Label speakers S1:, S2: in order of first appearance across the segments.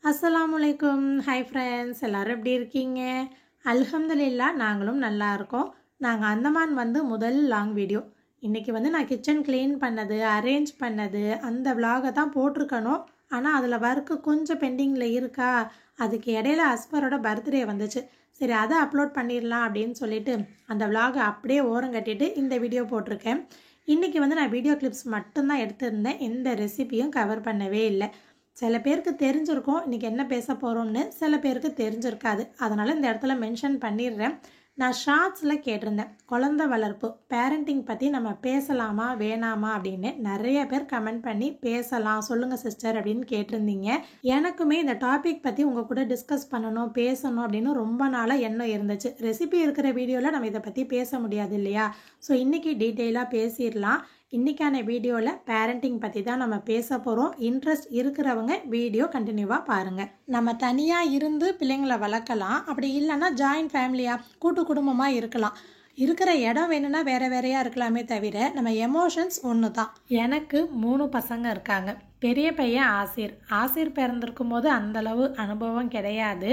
S1: அஸ்ஸலாமுலைக்கும். Hi friends, எல்லோரும் எப்படி இருக்கீங்க? அல்ஹம்துலில்லாஹ் நாங்களும் நல்லா இருக்கோம். நாங்கள் அந்தமான் முதல் லாங் வீடியோ. இன்றைக்கி நான் கிச்சன் க்ளீன் பண்ணது, அரேஞ்ச் பண்ணது, அந்த விலாகை தான் போட்டிருக்கணும். ஆனால் அதில் ஒர்க்கு கொஞ்சம் பெண்டிங்கில் இருக்கா. அதுக்கு இடையில அஸ்பரோட பர்த்டே வந்துச்சு. சரி, அதை அப்லோட் பண்ணிடலாம் அப்படின்னு சொல்லிட்டு அந்த விலாகை அப்படியே ஓரம் கட்டிட்டு இந்த வீடியோ போட்டிருக்கேன். இன்றைக்கி நான் வீடியோ கிளிப்ஸ் மட்டும்தான் எடுத்திருந்தேன். எந்த ரெசிபியும் கவர் பண்ணவே இல்லை. சில பேருக்கு தெரிஞ்சிருக்கும் இன்றைக்கி என்ன பேச போகிறோம்னு, சில பேருக்கு தெரிஞ்சிருக்காது. அதனால் இந்த இடத்துல மென்ஷன் பண்ணிடுறேன். நான் ஷார்ட்ஸில் கேட்டிருந்தேன், குழந்தை வளர்ப்பு பேரண்டிங் பற்றி நம்ம பேசலாமா வேணாமா அப்படின்னு. நிறைய பேர் கமெண்ட் பண்ணி பேசலாம் சொல்லுங்கள் சிஸ்டர் அப்படின்னு கேட்டிருந்தீங்க. எனக்குமே இந்த டாபிக் பற்றி உங்கள் கூட டிஸ்கஸ் பண்ணணும், பேசணும் அப்படின்னு ரொம்ப நாளாக எண்ணம் இருந்துச்சு. ரெசிபி இருக்கிற வீடியோவில் நம்ம இதை பற்றி பேச முடியாது இல்லையா? ஸோ இன்றைக்கி டீட்டெயிலாக பேசிடலாம். இன்றைக்கான வீடியோவில் பேரண்டிங் பற்றி தான் நம்ம பேச போகிறோம். இன்ட்ரெஸ்ட் இருக்கிறவங்க வீடியோ கண்டினியூவாக பாருங்கள். நம்ம தனியாக இருந்து பிள்ளைங்களை வளர்க்கலாம், அப்படி இல்லைன்னா ஜாயின்ட் ஃபேமிலியாக கூட்டு குடும்பமாக இருக்கலாம். இருக்கிற இடம் வேணும்னா வேறு வேறையாக இருக்கலாமே தவிர நம்ம எமோஷன்ஸ் ஒன்று தான். எனக்கு 3 பசங்க இருக்காங்க. பெரிய பையன் ஆசிர் பிறந்திருக்கும் போது அந்தளவு அனுபவம் கிடையாது.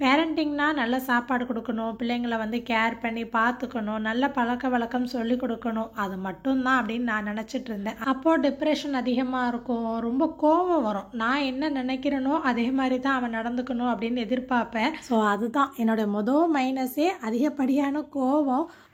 S1: பேரண்டிங்னா நல்ல சாப்பாடு கொடுக்கணும், பிள்ளைங்களை கேர் பண்ணி பார்த்துக்கணும், நல்ல பழக்க வழக்கம் சொல்லி கொடுக்கணும், அது மட்டும்தான் அப்படின்னு நான் நினச்சிட்டு இருந்தேன். அப்போது டிப்ரெஷன் அதிகமாக இருக்கும், ரொம்ப கோபம் வரும். நான் என்ன நினைக்கிறேனோ அதே மாதிரி தான் அவன் நடந்துக்கணும் அப்படின்னு எதிர்பார்ப்பேன். ஸோ அதுதான் என்னோடய மைனஸே, அதிகப்படியான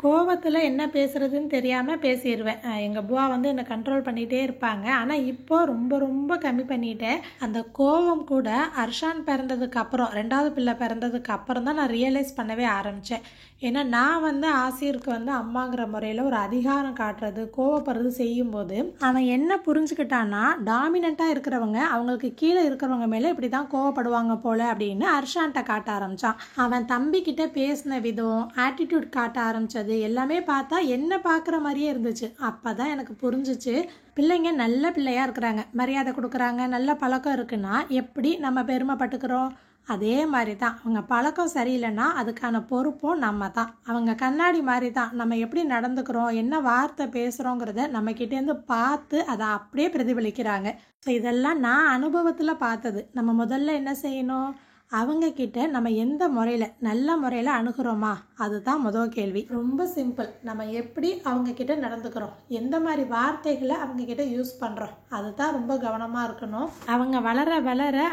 S1: கோபத்தில் என்ன பேசுகிறதுன்னு தெரியாமல் பேசிடுவேன். எங்கள் புவா என்னை கண்ட்ரோல் பண்ணிகிட்டே இருப்பாங்க. ஆனால் இப்போ ரொம்ப ரொம்ப கம்மி பண்ணிட்டேன். அந்த கோபம் கூட அர்ஷான் பிறந்ததுக்கு அப்புறம், 2வது பிள்ளை பிறந்ததுக்கு அப்புறம் தான் நான் ரியலைஸ் பண்ணவே ஆரம்பித்தேன். ஏன்னா நான் ஆசிருக்கு அம்மாங்கிற முறையில் ஒரு அதிகாரம் காட்டுறது, கோவப்படுறது செய்யும்போது அவன் என்ன புரிஞ்சுக்கிட்டான்னா, டாமினண்ட்டாக இருக்கிறவங்க அவங்களுக்கு கீழே இருக்கிறவங்க மேலே இப்படி தான் கோவப்படுவாங்க போல் அப்படின்னு அர்ஷான்ட்ட காட்ட ஆரம்பித்தான். அவன் தம்பிக்கிட்ட பேசின விதம், ஆட்டிடியூட் காட்ட ஆரம்பித்தது எல்லாமே பார்த்தா என்ன பார்க்குற மாதிரியே இருந்துச்சு. அப்போ தான் எனக்கு புரிஞ்சிச்சு, பிள்ளைங்க நல்ல பிள்ளையாக இருக்கிறாங்க, மரியாதை கொடுக்குறாங்க, நல்ல பழக்கம் இருக்குன்னா எப்படி நம்ம பெருமைப்பட்டுக்கிறோம், அதே மாதிரி தான் அவங்க பழக்கம் சரியில்லைன்னா அதுக்கான பொறுப்பும் நம்ம தான். அவங்க கண்ணாடி மாதிரி தான், நம்ம எப்படி நடந்துக்கிறோம், என்ன வார்த்தை பேசுகிறோங்கிறத நம்மக்கிட்டேருந்து பார்த்து அதை அப்படியே பிரதிபலிக்கிறாங்க. ஸோ இதெல்லாம் நான் அனுபவத்தில் பார்த்தது. நம்ம முதல்ல என்ன செய்யணும், அவங்கக்கிட்ட நம்ம எந்த முறையில் நல்ல முறையில் அணுகிறோமா, அதுதான் கேள்வி. ரொம்ப சிம்பிள். நம்ம எப்படி அவங்கக்கிட்ட நடந்துக்கிறோம், எந்த மாதிரி வார்த்தைகளை அவங்கக்கிட்ட யூஸ் பண்ணுறோம், அதுதான் ரொம்ப கவனமாக இருக்கணும். அவங்க வளர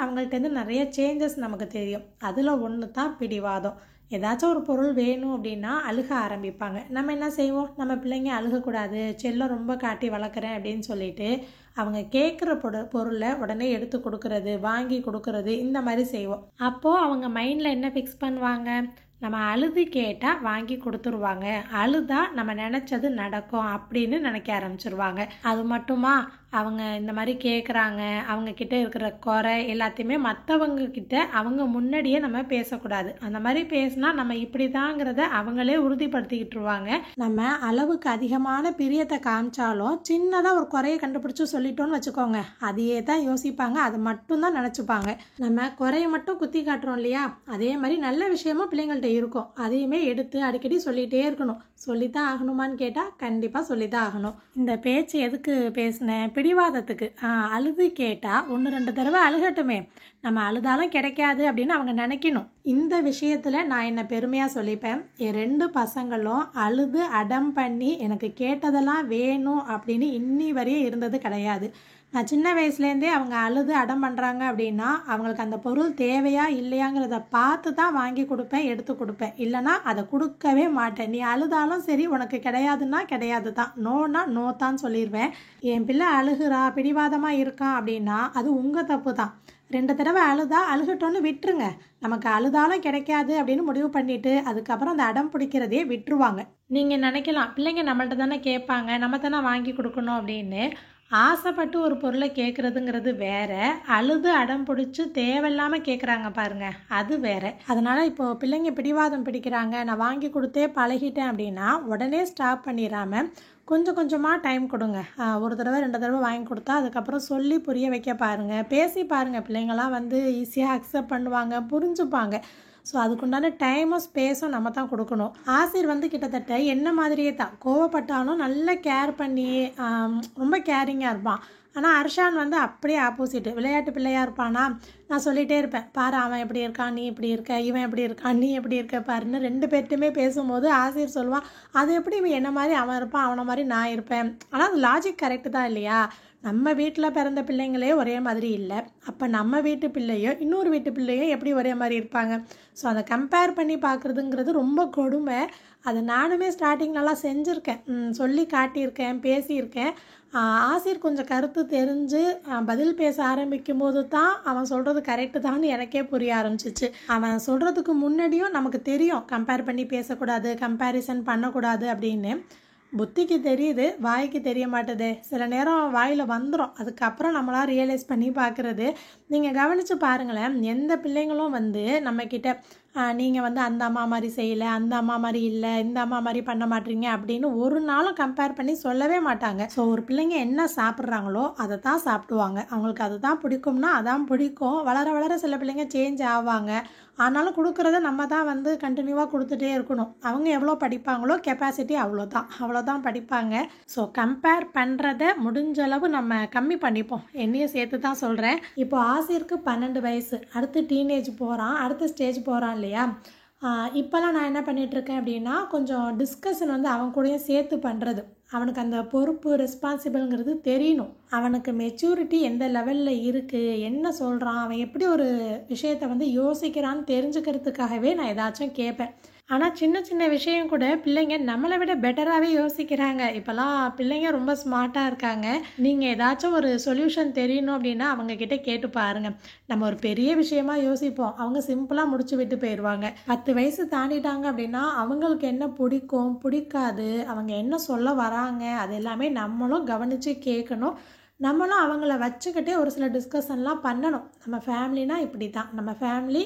S1: அவங்கள்ட்டேருந்து நிறைய சேஞ்சஸ் நமக்கு தெரியும். அதில் ஒன்று தான் பிடிவாதம். ஏதாச்சும் ஒரு பொருள் வேணும் அப்படின்னா அழுக ஆரம்பிப்பாங்க. நம்ம என்ன செய்வோம், நம்ம பிள்ளைங்க அழுகக்கூடாது, செல்லம் ரொம்ப காட்டி வளர்க்குறேன் அப்படின்னு சொல்லிட்டு அவங்க கேட்குற பொருளை உடனே எடுத்து கொடுக்கறது, வாங்கி கொடுக்கறது, இந்த மாதிரி செய்வோம். அப்போது அவங்க மைண்டில் என்ன ஃபிக்ஸ் பண்ணுவாங்க, நம்ம அழுது கேட்டால் வாங்கி கொடுத்துருவாங்க, அழுதா நம்ம நினச்சது நடக்கும் அப்படின்னு நினைக்க ஆரம்பிச்சிருவாங்க. அது மட்டுமா, அவங்க இந்த மாதிரி கேட்குறாங்க, அவங்கக்கிட்ட இருக்கிற குறை எல்லாத்தையுமே மற்றவங்கக்கிட்ட அவங்க முன்னாடியே நம்ம பேசக்கூடாது. அந்த மாதிரி பேசினா நம்ம இப்படி தாங்கிறத அவங்களே உறுதிப்படுத்திக்கிட்டுருவாங்க. நம்ம அளவுக்கு அதிகமான பிரியத்தை காமிச்சாலும் சின்னதாக ஒரு குறையை கண்டுபிடிச்சி சொல்லிட்டோன்னு வச்சுக்கோங்க, அதையே தான் யோசிப்பாங்க, அது மட்டும்தான் நினச்சிப்பாங்க. நம்ம குறையை மட்டும் குத்தி காட்டுறோம் இல்லையா, அதே மாதிரி நல்ல விஷயமும் பிள்ளைங்கள்ட்ட இருக்கும், அதையுமே எடுத்து அடிக்கடி சொல்லிகிட்டே இருக்கணும். சொல்லித்தான் ஆகணுமான்னு கேட்டால் கண்டிப்பாக சொல்லித்தான் ஆகணும். இந்த பேச்சு எதுக்கு பேசினேன், பிடிவாதத்துக்கு. அழுது கேட்டால் 1-2 தடவை அழுகட்டுமே, நம்ம அழுதாலும் கிடைக்காது அப்படின்னு அவங்க நினைக்கணும். இந்த விஷயத்தில் நான் என்னை பெருமையாக சொல்லிப்பேன். என் 2 பசங்களும் அழுது அடம் பண்ணி எனக்கு கேட்டதெல்லாம் வேணும் அப்படின்னு இன்னி வரையும் இருந்தது கிடையாது. நான் சின்ன வயசுலேருந்தே அவங்க அழுது அடம் பண்ணுறாங்க அப்படின்னா அவங்களுக்கு அந்த பொருள் தேவையா இல்லையாங்கிறத பார்த்து தான் வாங்கி கொடுப்பேன், எடுத்து கொடுப்பேன். இல்லைனா அதை கொடுக்கவே மாட்டேன். நீ அழுதாலும் சரி, உனக்கு கிடையாதுன்னா கிடையாது தான், நோனா நோ தான் சொல்லிடுவேன். என் பிள்ளை அழுகிறா, பிடிவாதமாக இருக்கான் அப்படின்னா அது உங்கள் தப்பு தான். 2 தடவை அழுகட்டோன்னு விட்டுருங்க. நமக்கு அழுதாலும் கிடைக்காது அப்படின்னு முடிவு பண்ணிவிட்டு அதுக்கப்புறம் அந்த அடம் பிடிக்கிறதே விட்டுருவாங்க. நீங்கள் நினைக்கலாம், பிள்ளைங்க நம்மள்ட்ட தானே கேட்பாங்க, நம்ம தானே வாங்கி கொடுக்கணும் அப்படின்னு. ஆசைப்பட்டு ஒரு பொருளை கேட்குறதுங்கிறது வேற, அழுது அடம் பிடிச்சி தேவையில்லாமல் கேட்குறாங்க பாருங்க, அது வேற. அதனால் இப்போது பிள்ளைங்க பிடிவாதம் பிடிக்கிறாங்க, நான் வாங்கி கொடுத்தே பழகிட்டேன் அப்படின்னா உடனே ஸ்டாப் பண்ணிடாமல் கொஞ்சம் கொஞ்சமாக டைம் கொடுங்க. 1 தடவை 2 தடவை வாங்கி கொடுத்தா அதுக்கப்புறம் சொல்லி புரிய வைக்க பாருங்கள், பேசி பாருங்கள். பிள்ளைங்களாம் ஈஸியாக அக்செப்ட் பண்ணுவாங்க, புரிஞ்சுப்பாங்க. ஸோ அதுக்குண்டான டைமும் ஸ்பேஸும் நம்ம தான் கொடுக்கணும். ஆசிர் கிட்டத்தட்ட என்ன மாதிரியே தான், கோவப்பட்டாலும் நல்லா கேர் பண்ணி ரொம்ப கேரிங்காக இருப்பான். ஆனால் அர்ஷான் வந்து அப்படியே ஆப்போசிட்டு, விளையாட்டு பிள்ளையாக இருப்பானா. நான் சொல்லிகிட்டே இருப்பேன், பாரு அவன் எப்படி இருக்கான், நீ எப்படி இருக்க, இவன் எப்படி இருக்கான், நீ எப்படி இருக்க பாருன்னு. 2 பேர்ட்டுமே பேசும்போது ஆசிரியர் சொல்லுவான், அது எப்படி இவன் என்ன மாதிரி அவன் இருப்பான், அவனை மாதிரி நான் இருப்பேன். ஆனால் அது லாஜிக் கரெக்டு தான் இல்லையா? நம்ம வீட்டில் பிறந்த பிள்ளைங்களே ஒரே மாதிரி இல்லை, அப்போ நம்ம வீட்டு பிள்ளையோ இன்னொரு வீட்டு பிள்ளையோ எப்படி ஒரே மாதிரி இருப்பாங்க? ஸோ அதை கம்பேர் பண்ணி பார்க்குறதுங்கிறது ரொம்ப கொடுமை. அதை நானுமே ஸ்டார்டிங்லலாம் செஞ்சுருக்கேன், சொல்லி காட்டியிருக்கேன், பேசியிருக்கேன். ஆசிரியர் கொஞ்சம் கருத்து தெரிஞ்சு பதில் பேச ஆரம்பிக்கும் போது தான் அவன் சொல்கிறது கரெக்டு தான் எனக்கே புரிய ஆரம்பிச்சிச்சு. அவன் சொல்கிறதுக்கு முன்னாடியும் நமக்கு தெரியும் கம்பேர் பண்ணி பேசக்கூடாது, கம்பேரிசன் பண்ணக்கூடாது அப்படின்னு. புத்திக்கு தெரியுது, வாய்க்கு தெரிய மாட்டுது. சில நேரம் வாயில் வந்துடும், அதுக்கப்புறம் நம்மளாம் ரியலைஸ் பண்ணி பார்க்குறது. நீங்கள் கவனித்து பாருங்களேன், எந்த பிள்ளைங்களும் வந்து நம்மக்கிட்ட நீங்கள் வந்து அந்த அம்மா மாதிரி செய்யலை, அந்த அம்மா மாதிரி இல்லை, இந்த அம்மா மாதிரி பண்ண மாட்டீங்க அப்படின்னு ஒரு நாளும் கம்பேர் பண்ணி சொல்லவே மாட்டாங்க. ஸோ ஒரு பிள்ளைங்க என்ன சாப்பிட்றாங்களோ அதை தான் சாப்பிடுவாங்க, அவங்களுக்கு அது தான் பிடிக்கும்னா அதான் பிடிக்கும். வளர வளர சில பிள்ளைங்க சேஞ்ச் ஆவாங்க, ஆனாலும் கொடுக்குறத நம்ம தான் வந்து கண்டினியூவாக கொடுத்துட்டே இருக்கணும். அவங்க எவ்வளோ படிப்பாங்களோ கெப்பாசிட்டி அவ்வளோதான் படிப்பாங்க. ஸோ கம்பேர் பண்ணுறத முடிஞ்சளவு நம்ம கம்மி பண்ணிப்போம், என்னையும் சேர்த்து தான் சொல்கிறேன். இப்போ ஆசிரியருக்கு 12 வயசு, அடுத்து டீனேஜ் போகிறான், அடுத்த ஸ்டேஜ் போகிறான் இல்லையா? இப்போலாம் நான் என்ன பண்ணிகிட்ருக்கேன் அப்படின்னா, கொஞ்சம் டிஸ்கஷன் வந்து அவன் கூடயும் சேர்த்து பண்ணுறது. அவனுக்கு அந்த பொறுப்பு ரெஸ்பான்சிபிள்ங்கிறது தெரியணும், அவனுக்கு மெச்சூரிட்டி எந்த லெவலில் இருக்குது, என்ன சொல்கிறான், அவன் எப்படி ஒரு விஷயத்தை வந்து யோசிக்கிறான்னு தெரிஞ்சுக்கிறதுக்காகவே நான் ஏதாச்சும் கேட்பேன். ஆனால் சின்ன சின்ன விஷயம் கூட பிள்ளைங்க நம்மளை விட பெட்டராகவே யோசிக்கிறாங்க. இப்போல்லாம் பிள்ளைங்க ரொம்ப ஸ்மார்ட்டாக இருக்காங்க. நீங்கள் ஏதாச்சும் ஒரு சொல்யூஷன் தெரியணும் அப்படின்னா அவங்கக்கிட்ட கேட்டு பாருங்கள். நம்ம ஒரு பெரிய விஷயமா யோசிப்போம், அவங்க சிம்பிளாக முடிச்சு விட்டு போயிடுவாங்க. 10 வயசு தாண்டிட்டாங்க அப்படின்னா அவங்களுக்கு என்ன பிடிக்கும் பிடிக்காது, அவங்க என்ன சொல்ல வராங்க, அது எல்லாமே நம்மளும் கவனித்து கேட்கணும். நம்மளும் அவங்கள வச்சுக்கிட்டே ஒரு சில டிஸ்கஷன்லாம் பண்ணணும். நம்ம ஃபேமிலினா இப்படி தான், நம்ம ஃபேமிலி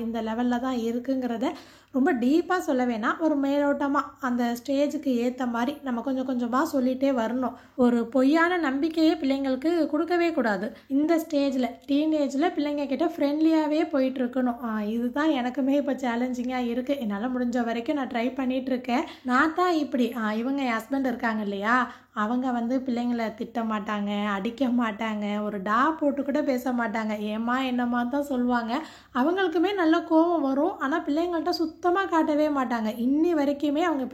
S1: இந்த லெவலில் தான் இருக்குங்கிறத ரொம்ப டீப்பாக சொல்ல வேணாம், ஒரு மேலோட்டமாக அந்த ஸ்டேஜுக்கு ஏற்ற மாதிரி நம்ம கொஞ்சம் கொஞ்சமாக சொல்லிகிட்டே வரணும். ஒரு பொய்யான நம்பிக்கையே பிள்ளைங்களுக்கு கொடுக்கவே கூடாது. இந்த ஸ்டேஜில் டீனேஜில் பிள்ளைங்க கிட்ட ஃப்ரெண்ட்லியாகவே போயிட்டுருக்கணும். இதுதான் எனக்குமே இப்போ சேலஞ்சிங்காக இருக்குது. என்னால் முடிஞ்ச வரைக்கும் நான் ட்ரை பண்ணிகிட்ருக்கேன். நான் தான் இப்படி இவங்க என் ஹஸ்பண்ட் இருக்காங்க இல்லையா, அவங்க வந்து பிள்ளைங்களை திட்ட மாட்டாங்க, அடிக்க மாட்டாங்க, ஒரு டா போட்டு கூட பேச மாட்டாங்க, ஏம்மா என்னம்மா தான் சொல்லுவாங்க. அவங்களுக்குமே நல்ல கோபம் வரும், ஆனால் பிள்ளைங்கள்ட்ட சுத்தமாக காட்டவே மாட்டாங்க. இன்னி வரைக்குமே அவங்க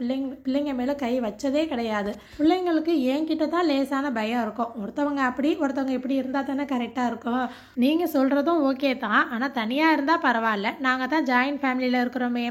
S1: பிள்ளைங்க மேலே கை வச்சதே கிடையாது. பிள்ளைங்களுக்கு என்கிட்ட தான் லேசான பயம் இருக்கும். ஒருத்தவங்க அப்படி ஒருத்தவங்க இப்படி இருந்தால் தானே கரெக்டாக இருக்கும். நீங்கள் சொல்கிறதும் ஓகே தான், ஆனால் தனியாக இருந்தால் பரவாயில்ல, நாங்கள் தான் ஜாயின்ட் ஃபேமிலியில் இருக்கிறோமே.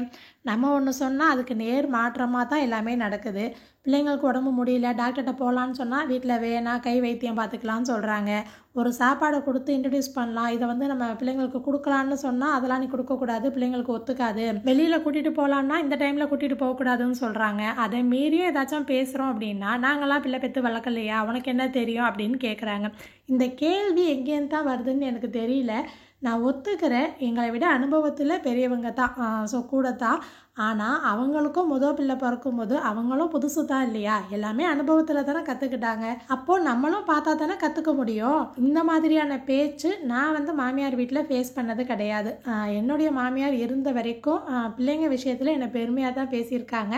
S1: நம்ம ஒன்று சொன்னால் அதுக்கு நேர் மாற்றமாக தான் எல்லாமே நடக்குது. பிள்ளைங்களுக்கு உடம்பு முடியல, டாக்டர்கிட்ட போகலான்னு சொன்னால் வீட்டில் வேணாம், கை வைத்தியம் பார்த்துக்கலான்னு சொல்கிறாங்க. ஒரு சாப்பாடை கொடுத்து இன்ட்ரடியூஸ் பண்ணலாம், இதை வந்து நம்ம பிள்ளைங்களுக்கு கொடுக்கலான்னு சொன்னால் அதெல்லாம் நீ கொடுக்கக்கூடாது, பிள்ளைங்களுக்கு ஒத்துக்காது. வெளியில் கூட்டிகிட்டு போகலான்னா இந்த டைமில் கூட்டிகிட்டு போகக்கூடாதுன்னு சொல்கிறாங்க. அதை மீறியும் ஏதாச்சும் பேசுகிறோம் அப்படின்னா, நாங்களாம் பிள்ளை பெற்று வளர்க்கலையா, உனக்கு என்ன தெரியும் அப்படின்னு கேட்குறாங்க. இந்த கேள்வி எங்கேருந்து தான் வருதுன்னு எனக்கு தெரியல. நான் ஒத்துக்கிறேன், எங்களை விட அனுபவத்தில் பெரியவங்க தான், ஸோ கூட தான். ஆனால் அவங்களுக்கும் பிள்ளை பிறக்கும்போது அவங்களும் புதுசு தான் இல்லையா, எல்லாமே அனுபவத்தில் தானே கற்றுக்கிட்டாங்க. அப்போது நம்மளும் பார்த்தா தானே கற்றுக்க முடியும். இந்த மாதிரியான பேச்சு நான் வந்து மாமியார் வீட்டில் ஃபேஸ் பண்ணது கிடையாது. என்னுடைய மாமியார் இருந்த வரைக்கும் பிள்ளைங்க விஷயத்தில் என்னை பெருமையாக தான் பேசியிருக்காங்க.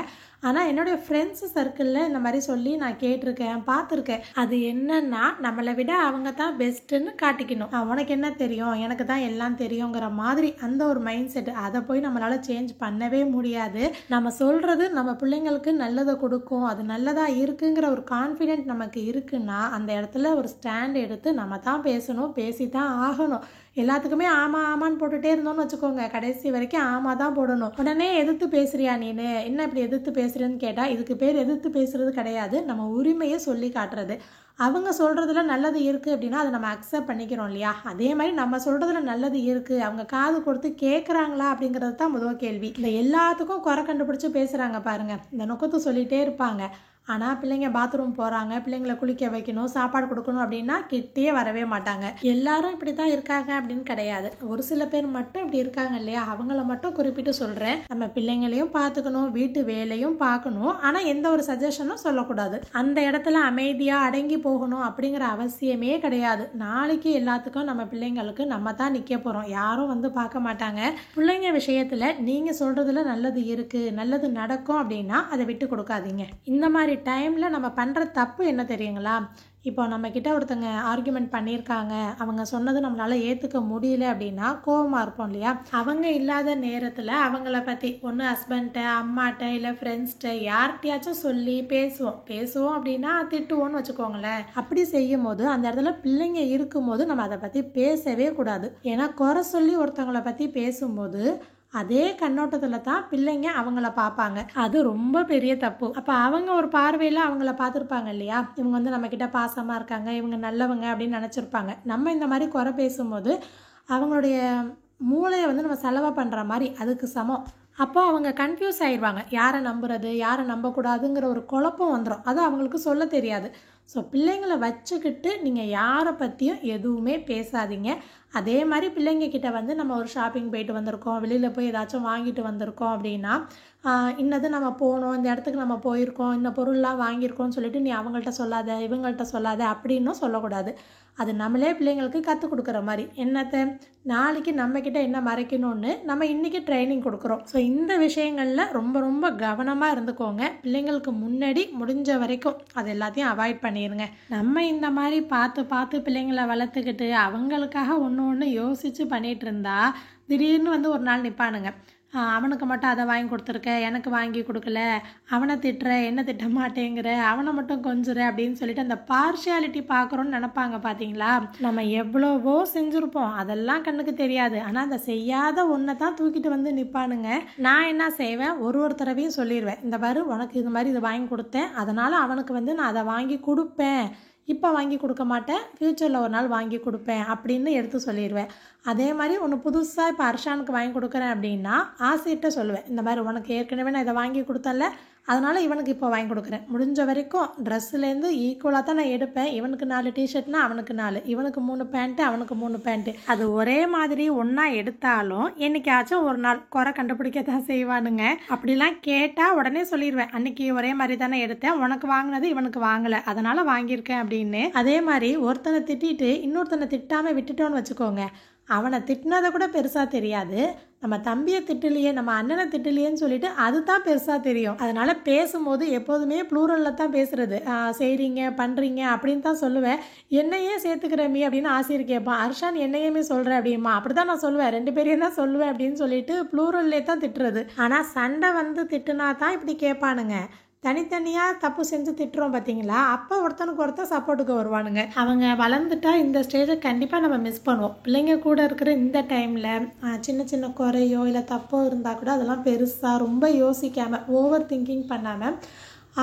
S1: ஆனால் என்னுடைய ஃப்ரெண்ட்ஸ் சர்க்கிளில் இந்த மாதிரி சொல்லி நான் கேட்டிருக்கேன், பார்த்துருக்கேன். அது என்னன்னா, நம்மளை விட அவங்க தான் பெஸ்ட்டுன்னு காட்டிக்கணும். உனக்கு என்ன தெரியும், எனக்கு தான் எல்லாம் தெரியுங்கிற மாதிரி அந்த ஒரு மைண்ட் செட், அதை போய் நம்மளால் சேஞ்ச் பண்ணவே முடியாது. நம்ம சொல்கிறது நம்ம பிள்ளைங்களுக்கு நல்லதை கொடுக்கும், அது நல்லதாக இருக்குங்கிற ஒரு கான்ஃபிடென்ட் நமக்கு இருக்குன்னா அந்த இடத்துல ஒரு ஸ்டாண்ட் எடுத்து நம்ம தான் பேசணும், பேசி தான் ஆகணும். எல்லாத்துக்குமே ஆமாம் ஆமான்னு போட்டுகிட்டே இருந்தோம்னு வச்சுக்கோங்க, கடைசி வரைக்கும் ஆமாம் தான் போடணும். உடனே எதிர்த்து பேசுறியா நீனு, என்ன இப்படி எதிர்த்து பேசுகிறேன்னு கேட்டால் இதுக்கு பேர் எதிர்த்து பேசுகிறது கிடையாது, நம்ம உரிமையை சொல்லி காட்டுறது. அவங்க சொல்கிறதுல நல்லது இருக்குது அப்படின்னா அதை நம்ம அக்செப்ட் பண்ணிக்கிறோம் இல்லையா, அதே மாதிரி நம்ம சொல்கிறதுல நல்லது இருக்குது, அவங்க காது கொடுத்து கேட்குறாங்களா அப்படிங்கிறது தான் முதல் கேள்வி. இந்த எல்லாத்துக்கும் குறை கண்டுபிடிச்சி பேசுகிறாங்க பாருங்கள், இந்த நொக்கத்தை சொல்லிகிட்டே இருப்பாங்க. ஆனால் பிள்ளைங்க பாத்ரூம் போகிறாங்க, பிள்ளைங்களை குளிக்க வைக்கணும், சாப்பாடு கொடுக்கணும் அப்படின்னா கிட்டே வரவே மாட்டாங்க. எல்லாரும் இப்படி தான் இருக்காங்க அப்படின்னு கிடையாது, ஒரு சில பேர் மட்டும் இப்படி இருக்காங்க இல்லையா, அவங்கள மட்டும் குறிப்பிட்டு சொல்கிறேன். நம்ம பிள்ளைங்களையும் பார்த்துக்கணும், வீட்டு வேலையும் பார்க்கணும், ஆனால் எந்த ஒரு சஜஷனும் சொல்லக்கூடாது. அந்த இடத்துல அமைதியாக அடங்கி போகணும் அப்படிங்கிற அவசியமே கிடையாது. நாளைக்கு எல்லாத்துக்கும் நம்ம பிள்ளைங்களுக்கு நம்ம தான் நிற்க போகிறோம், யாரும் வந்து பார்க்க மாட்டாங்க. பிள்ளைங்க விஷயத்தில் நீங்கள் சொல்கிறதுல நல்லது இருக்குது, நல்லது நடக்கும் அப்படின்னா அதை விட்டு கொடுக்காதீங்க. இந்த மாதிரி மாதிரி டைமில் நம்ம பண்ணுற தப்பு என்ன தெரியுங்களா? இப்போ நம்மக்கிட்ட ஒருத்தங்க ஆர்கியூமெண்ட் பண்ணியிருக்காங்க, அவங்க சொன்னது நம்மளால் ஏற்றுக்க முடியல அப்படின்னா கோவமாக இருப்போம் இல்லையா? அவங்க இல்லாத நேரத்தில் அவங்கள பற்றி ஒன்று ஹஸ்பண்ட்ட, அம்மாட்ட, இல்லை ஃப்ரெண்ட்ஸ்கிட்ட யார்கிட்டையாச்சும் சொல்லி பேசுவோம் அப்படின்னா திட்டுவோன்னு வச்சுக்கோங்களேன். அப்படி செய்யும் போது அந்த இடத்துல பிள்ளைங்க இருக்கும்போது நம்ம அதை பற்றி பேசவே கூடாது. ஏன்னா குறை சொல்லி ஒருத்தவங்களை பற்றி பேசும்போது அதே கண்ணோட்டத்தில் தான் பிள்ளைங்க அவங்கள பார்ப்பாங்க. அது ரொம்ப பெரிய தப்பு. அப்போ அவங்க ஒரு பார்வையில் அவங்கள பார்த்துருப்பாங்க இல்லையா? இவங்க வந்து நம்மக்கிட்ட பாசமாக இருக்காங்க, இவங்க நல்லவங்க அப்படின்னு நினச்சிருப்பாங்க. நம்ம இந்த மாதிரி குறை பேசும்போது அவங்களுடைய மூளையை வந்து நம்ம செலவு பண்ணுற மாதிரி அதுக்கு சமம். அப்போ அவங்க கன்ஃபியூஸ் ஆயிடுவாங்க, யாரை நம்புறது யாரை நம்பக்கூடாதுங்கிற ஒரு குழப்பம் வந்துடும். அது அவங்களுக்கு சொல்ல தெரியாது. ஸோ பிள்ளைங்களை வச்சுக்கிட்டு நீங்கள் யாரை பற்றியும் எதுவுமே பேசாதீங்க. அதே மாதிரி பிள்ளைங்கக்கிட்ட வந்து நம்ம ஒரு ஷாப்பிங் போயிட்டு வந்திருக்கோம், வெளியில் போய் ஏதாச்சும் வாங்கிட்டு வந்திருக்கோம் அப்படின்னா இன்னது நம்ம போனோம், இந்த இடத்துக்கு நம்ம போயிருக்கோம், இந்த பொருள்லாம் வாங்கியிருக்கோம்னு சொல்லிட்டு நீ அவங்கள்ட்ட சொல்லாத இவங்கள்ட்ட சொல்லாத அப்படின்னும் சொல்லக்கூடாது. அது நம்மளே பிள்ளைங்களுக்கு கற்றுக் கொடுக்குற மாதிரி. என்னத்தை நாளைக்கு நம்மக்கிட்ட என்ன மறைக்கணும்னு நம்ம இன்றைக்கி ட்ரைனிங் கொடுக்குறோம். ஸோ இந்த விஷயங்களில் ரொம்ப ரொம்ப கவனமாக இருந்துக்கோங்க. பிள்ளைங்களுக்கு முன்னாடி முடிஞ்ச வரைக்கும் அது எல்லாத்தையும் அவாய்ட் பண்ணிடுங்க. நம்ம இந்த மாதிரி பார்த்து பிள்ளைங்களை வளர்த்துக்கிட்டு அவங்களுக்காக ஒன்று யோசித்து பண்ணிகிட்டு இருந்தா திடீர்னு வந்து ஒரு நாள் நிற்பானுங்க. அவனுக்கு மட்டும் அதை வாங்கி கொடுத்துருக்க, எனக்கு வாங்கி கொடுக்கல, அவனை திட்டுற, என்ன திட்ட மாட்டேங்கிற, அவனை மட்டும் கொஞ்சுற அப்படின்னு சொல்லிட்டு அந்த பார்ஷியாலிட்டி பார்க்குறோன்னு நினப்பாங்க. பார்த்தீங்களா? நம்ம எவ்வளவோ செஞ்சுருப்போம், அதெல்லாம் கண்ணுக்கு தெரியாது. ஆனால் அந்த செய்யாத ஒன்றை தான் தூக்கிட்டு வந்து நிற்பானுங்க. நான் என்ன செய்வேன், ஒரு தடவையும் சொல்லிடுவேன், இந்த பாரு உனக்கு இது மாதிரி இதை வாங்கி கொடுத்தேன், அதனால் அவனுக்கு வந்து நான் அதை வாங்கி கொடுப்பேன், இப்போ வாங்கி கொடுக்க மாட்டேன், ஃப்யூச்சரில் ஒரு நாள் வாங்கி கொடுப்பேன் அப்படின்னு எடுத்து சொல்லிடுவேன். அதே மாதிரி ஒன்று புதுசாக இப்போ அர்ஷானுக்கு வாங்கி கொடுக்குறேன் அப்படின்னா ஆசையிட்ட சொல்லுவேன், இந்த மாதிரி உனக்கு ஏற்கனவே நான் இதை வாங்கி கொடுத்தல, அதனால் இவனுக்கு இப்போ வாங்கி கொடுக்குறேன். முடிஞ்ச வரைக்கும் ட்ரெஸ்ஸுலேருந்து ஈக்குவலாக தான் நான் எடுப்பேன். இவனுக்கு 4 டிஷர்ட்னா அவனுக்கு 4, இவனுக்கு 3 பேண்ட்டு அவனுக்கு 3 பேண்ட்டு. அது ஒரே மாதிரி ஒன்றா எடுத்தாலும் என்னைக்காச்சும் ஒரு நாள் குறை கண்டுபிடிக்க தான் செய்வானுங்க. அப்படிலாம் கேட்டால் உடனே சொல்லிடுவேன், அன்னைக்கு ஒரே மாதிரி தானே எடுத்தேன், உனக்கு வாங்கினது இவனுக்கு வாங்கலை, அதனால் வாங்கியிருக்கேன் அப்படின்னு. அதே மாதிரி ஒருத்தனை திட்டிட்டு இன்னொருத்தனை திட்டாமல் விட்டுட்டோன்னு வச்சுக்கோங்க, அவனை திட்டினதை கூட பெருசாக தெரியாது, நம்ம தம்பியை திட்டலையே நம்ம அண்ணனை திட்டலையேன்னு சொல்லிட்டு அதுதான் பெருசாக தெரியும். அதனால் பேசும்போது எப்போதுமே ப்ளூரலில் தான் பேசுகிறது. செய்கிறீங்க பண்ணுறீங்க அப்படின்னு தான் சொல்லுவேன். என்னையே சேர்த்துக்கிறமி அப்படின்னு ஆசிரியர் கேட்பான், அர்ஷான் என்னையுமே சொல்கிறேன் அப்படிமா, அப்படி தான் நான் சொல்லுவேன், 2 பேரையும் தான் சொல்லுவேன் அப்படின்னு சொல்லிட்டு ப்ளூரல்லே தான் திட்டுறது. ஆனால் சண்டை வந்து திட்டுனா தான் இப்படி கேட்பானுங்க. தனித்தனியாக தப்பு செஞ்சு திட்டுறோம் பார்த்தீங்களா, அப்போ ஒருத்தனுக்கு ஒருத்தர் சப்போர்ட்டுக்கு வருவானுங்க. அவங்க வளர்ந்துட்டா இந்த ஸ்டேஜை கண்டிப்பாக நம்ம மிஸ் பண்ணுவோம். பிள்ளைங்க கூட இருக்கிற இந்த டைமில் சின்ன சின்ன குறையோ இல்லை தப்போ இருந்தால் கூட அதெல்லாம் பெருசாக ரொம்ப யோசிக்காமல் ஓவர் திங்கிங் பண்ணாமல்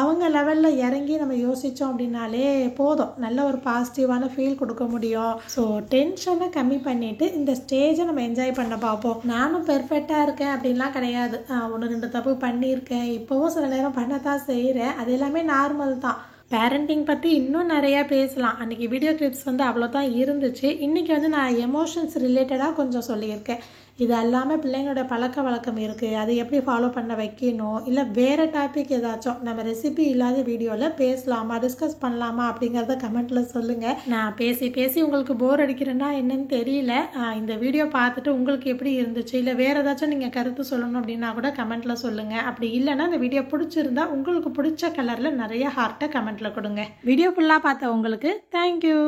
S1: அவங்க லெவலில் இறங்கி நம்ம யோசித்தோம் அப்படின்னாலே போதும், நல்ல ஒரு பாசிட்டிவான ஃபீல் கொடுக்க முடியும். ஸோ டென்ஷனை கம்மி பண்ணிவிட்டு இந்த ஸ்டேஜை நம்ம என்ஜாய் பண்ண பார்ப்போம். நானும் பெர்ஃபெக்டாக இருக்கேன் அப்படின்லாம் கிடையாது. 1-2 தப்பு பண்ணியிருக்கேன், இப்போவும் சில நேரம் பண்ணத்தான் செய்கிறேன், அது எல்லாமே நார்மல் தான். பேரண்டிங் பற்றி இன்னும் நிறையா பேசலாம். அன்றைக்கி வீடியோ கிளிப்ஸ் வந்து அவ்வளோதான் இருந்துச்சு. இன்றைக்கி வந்து நான் எமோஷன்ஸ் ரிலேட்டடாக கொஞ்சம் சொல்லியிருக்கேன். இது எல்லாமே பிள்ளைங்களோட பழக்க வழக்கம் இருக்குது, அது எப்படி ஃபாலோ பண்ண வைக்கணும், இல்லை வேறு டாபிக் ஏதாச்சும் நம்ம ரெசிபி இல்லாத வீடியோவில் பேசலாமா டிஸ்கஸ் பண்ணலாமா அப்படிங்கிறத கமெண்ட்டில் சொல்லுங்கள். நான் பேசி உங்களுக்கு போர் அடிக்கிறேன்னா என்னன்னு தெரியல. இந்த வீடியோ பார்த்துட்டு உங்களுக்கு எப்படி இருந்துச்சு, இல்லை வேறு ஏதாச்சும் நீங்கள் கருத்து சொல்லணும் அப்படின்னா கூட கமெண்ட்டில் சொல்லுங்கள். அப்படி இல்லைன்னா இந்த வீடியோ பிடிச்சிருந்தா உங்களுக்கு பிடிச்ச கலரில் நிறைய ஹார்ட்டை கமெண்ட்டில் கொடுங்க. வீடியோ ஃபுல்லாக பார்த்த உங்களுக்கு தேங்க்யூ.